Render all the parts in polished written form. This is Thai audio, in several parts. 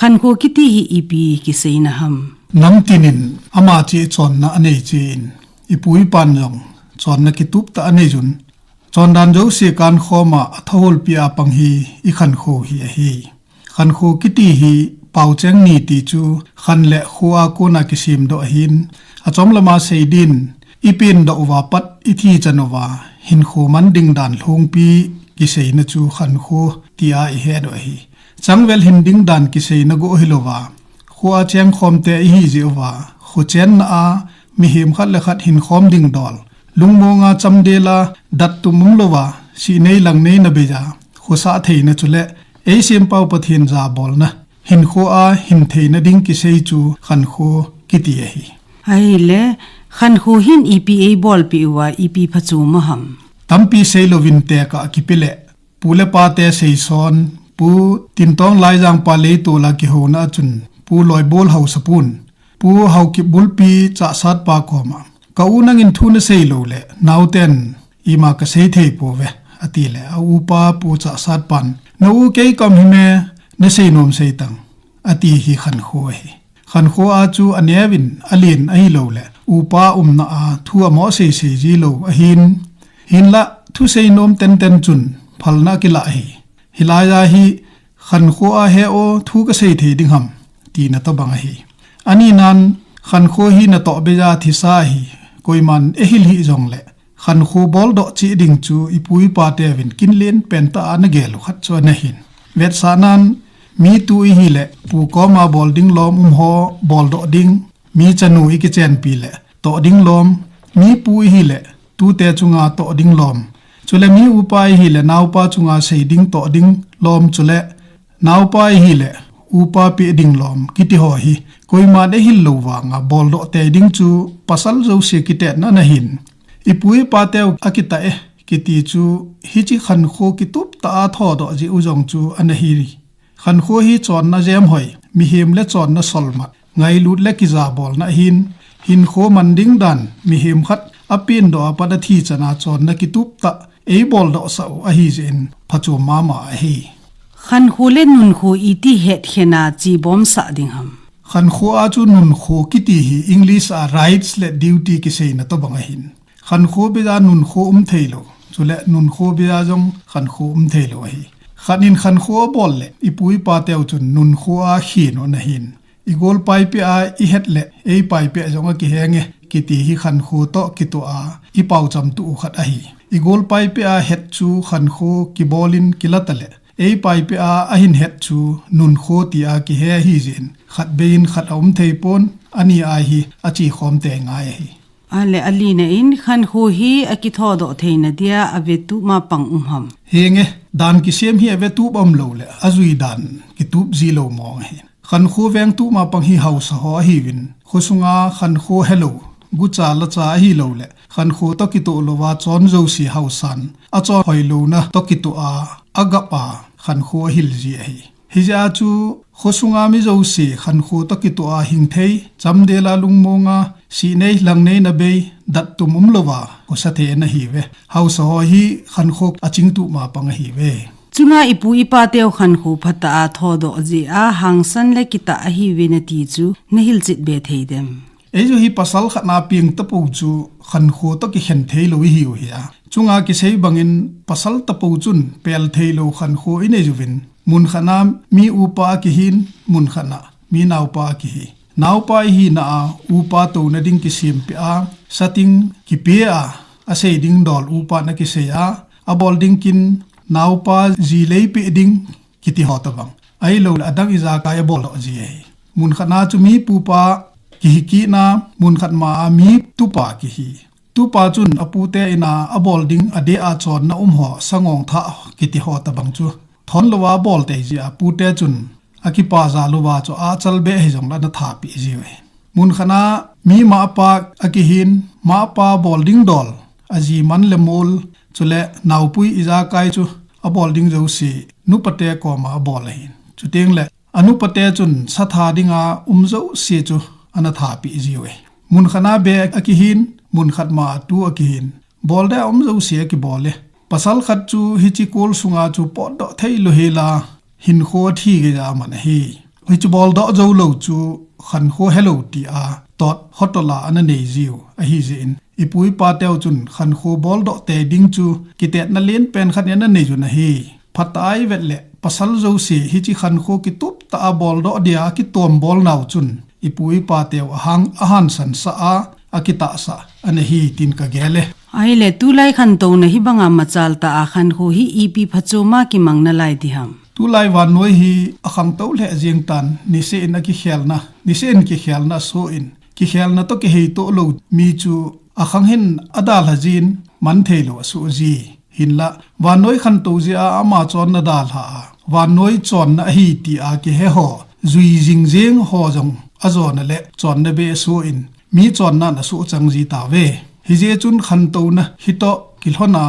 ขันโคกิติฮีอีปีกิเซนะฮัมน้ำตินินอามาจีจอนนะอันเอจีนอีปุยปันยองจอนนะกิตุบตะอันเอจุนจอนดันโจเสียการขอมาทหลปีอาปังฮีอีขันโคฮีขันโคกิติฮีเป่าแจ้งนีติจูขันเละขัวกูนักิซิมดอหินอาจอมละมาเซดินอีปินดอวาปัดอีทีจันวาหินโคมันดิงดันลงปีกิเซนจูขันโคตีอาอีเฮดอฮีจังเวลหินดิงดันกิเซนโกฮิโลวาขัวเชียงคอมเตอีจิวาขัวเชนอามีหิมขัดเลขัดหินคอมดิงดอลลุงโมงาจำเดลาดัดตุมุมโลวาสีเนยหลังเนยนเบจาขัวสาเทนจุเลเอเซียมเป้าปะเทียนจาบอลนะหินขัวอาหินเทนดิงกิเซจูขันขัวกิติเอฮีไอเล่ขันโคหินอีปีเอบอลปีว่าอีปีพัจูมหัมตั้มปีเซโลวินเตกะกิเปเลปูเลปาเตเซซอนปูตินตองไลจังปาเลโตลากิโฮนาจุนปูลอยบอลเฮาสปูนปูเฮากิบุลปีจะสัดปากอมากาอูนังอินทุนเซโลเลนาวเตนอีมากเซเทโปเวอติเลอูปาปูจะสัดปันนูเกยกอมฮิเมเนเซนอมเซตังอติฮีขันโคฮีขันโคอาจูอันเนวินอลินอฮิโลเลอูปานาอาทัวมอเซเซจิโลอหินละทุเซนอมเตนจุนพัลนากิลาฮีฮิลายาฮีขันโคอาเฮโอทุกเซเทดิงฮัมตีนตบังฮีอันนี้นั้นขันโคฮีนตอเบจาทิสาฮีกอยมันเอฮิลฮีจงเลขันโคบอลดอจีดิงจูอีปุยปาเตวินกินเลนเป็นตาอันเกลุขัดชวนหินเวทสานันมีตุยฮีเลปูก็มาบอลดิงลอมหอบอลดอดิงมีจันูอีกเจนปีเลตอดิงลอมมีปุยฮีเลตูเตจุงาตอดิงลอมจุเลมีอุปายฮีเลนาวปาจุงาเซดิงตอดิงลอมจุเลนาวปายฮีเลอุปาปีดิงลอมกิติหอฮีกอยมาได้ฮิลโลวางาบอลดอเตดิงจูปัสสัลโจเซกิเตนันหินอีปุยปาเตวอากิตากิติจูฮิจิขันโคกิตุบตาทอดอจิอุจงจูอันฮีรีขันโคฮีจอนนาเจมหอยมีเฮมและจอนนาสอลมัดไงลุดและกิจาบอลนาหินโคมันดิงดันมีเฮมขัดอปินดอปดทีจนาจอนนากิตุบตาเอบอลดอสาวอฮีเจนพัจมามาอฮีขันโคเล่นนุนโคอีที่เฮดเฮนาจีบอมสะดิงฮัมขันโคอาจูนุนโคกิติฮีอังกฤษอาไรท์และดิวตี้กิเซนตบังหินขันโคเบจานุนโคเทโลจุเลนุนโคเบจาจงขันโคเทโลฮีขันอินขันโคบอลเลอีปุยปาเตวจุนนุนโคอาขีนอนหินอีโกลไปเปียอีเฮดเลเอไปเปียจงกิเฮงกิติฮีขันโคโตกิตัวอาอีเป่าจำตุขัดอหีอีโกลไปเปียเฮดจูขันโคกิบอลินกิลัตเลเอไปเปียอาหินเฮดจูนุนโคตีอากิเฮฮีเจนขัดเบนขัดอมเทปอนอันนี้อาฮีอาจีคอมเตงายฮีอันเลอลีนอินขันโคฮีอากิทอดอเทนเดียอเวตุมาปังฮัมเฮงดานกิเซมฮีอเวตุบอมโลเลอาจุยดานกิตุบซีโลมองเฮขันโคเวงตุมาปังฮีเฮาสหอฮีวินโคสุงาขันโคเฮโลกุจาละจาฮีโลเลขันโคตกิโตโลวาจอนโจซีเฮาซันอาจอหอยโลนะตกิโตอาอากปาขันโคฮิลจีฮีฮิจาจูโคสุงามิโจซีขันโคตกิโตอาหิงเทยจำเดลาลุงโมงาสีเนยหลังเนยนเบยดัดตุมุมโลวาโคสะเทนะฮีเวเฮาสหอฮีขันโคอจิงตุมาปังฮีเวจุงาอีปูอีปาเตวขันโคพัตอาทอดอจีอาหังสันเลกิตาอฮีเวนตีจูนหิลจิตเบเทเดมเอจูฮีปัสสัลขัดนาเปียงตะปูจูขันโคตกิเห็นเทโลวิฮิวเฮียจุงอากิเซยบังอินปัสสัลตะปูจุนเปลเทโลขันโคอินเอจูวินมุนขนามมีอุปากิหินมุนขนามีนาวปากิฮีนาวปาฮีนาอุปาโตนดิงกิซิมเปียสติงกิเปียอาเซดิงดอลอุปานกิเซียอบอลดิงกินนาวปาจีเลย์เปดิงกิติฮอตบังไอโลอดังอิจากายบอลจีเอมุนขนาจุมีปูปากิฮิกีนามุนขัดมามีตุปากิฮิตุปาจุนอปูเตอินาอบอลดิงอเดอาจอนนาหอสงองทากิติฮอตบังจูทอนลวาบอลเตจีอาปูเตจุนอากิปาซาลวาจูอาจัลเบฮิจงลานาทาปิจีเวมุนขนามีมาปาอากิหินมาปาบอลดิงดอลอาจีมันเลมอลจุเลนาวปุยอิจากายจูอบอลดิงเจ้าสีนุปเตกอมาบอลหินจุเตียงเลอนุปเตจุนสถาดิงาเจ้าสีจูอนาถาปิจีเวมุนขนาเบอากิหินมุนขัดมาตูอากิหินบอลได้เจ้าสีกิบอลเลปัสสัลขัดจูฮิจิโกลสุงาจูปอดดอเทยโลเฮลาหินโคที่กิจามันฮี hoi chu bol do zo lo chu khan kho hello ti a tot hotola an nei ziu a hi zin ipui pa teu chun khan kho bol do te ding chu kitet na len pen khan na nei ju na hi phatai vetle pasal zo se hi chi khan kho ki tup ta bol do dia ki tom bol naw chun ipui pa teu hang ahan san sa a akita sa an hi tin ka gele ai le tu lai khan to na hi banga machal ta a khan kho hi ipi phachoma ki mangna lai di ham tu lai wan noi hi akhang to le jing tan ni se na ki khelna ni sen ki khelna so in ki khelna to ki hei to lo mi chu akhang hin adal hajin man thelo su ji hinla wan noi khan to ji a ama chon na dal ha wan noi chon na hi ti a ki he ho zui jing jeng ho jong azo na le chon na be so in mi chon na na su chang ji ta ve hi je chun khan to na hi to kilhona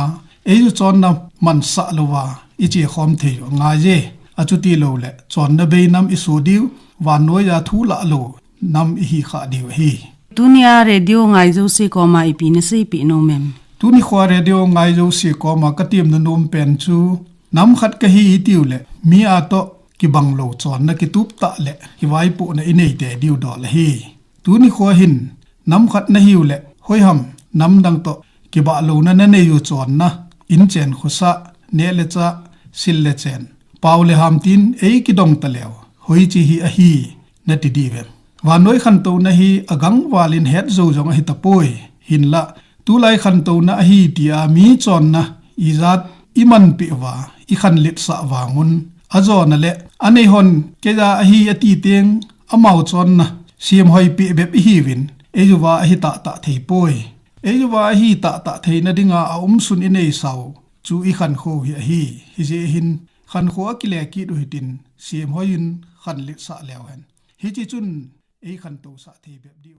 ei chon na man sa lowa ichi khom the nga je achuti lo le chon na be nam isu diu wan noi ya thu la lo nam hi kha diu hi dunia radio ngai zo se ko ma ipi ne se pi no mem tu ni khwa radio ngai zo se ko ma ka tim na nom pen chu nam khat ka hi tiu le mi a to ki bang lo chon na ki tup ta le ki wai pu na inei te diu do le hi tu ni khwa hin nam khat na hiu le hoi ham nam dang to ki ba lo na ne yu chon na in chen khusa ne le cha sil le chen paw le ham tin ei ki dong ta lew hoi chi hi a hi na ti di ve wa noi khan to na hi agang walin het zo jong hi ta poi hin la tu lai khan to na hi tia mi chon na izat iman pi wa i khan lit sa wangun azo na le anei hon ke ja hi ati teng amau chon na sim hoi pi be hi win ejuwa hi ta ta thei poi ejuwa hi ta ta thei na dinga a sun inei sau chu i khan kho hi je hin khan kho ki le ki du hitin sim hoin khan lit sa lew hen hi chi chun ei khan to sa thei be di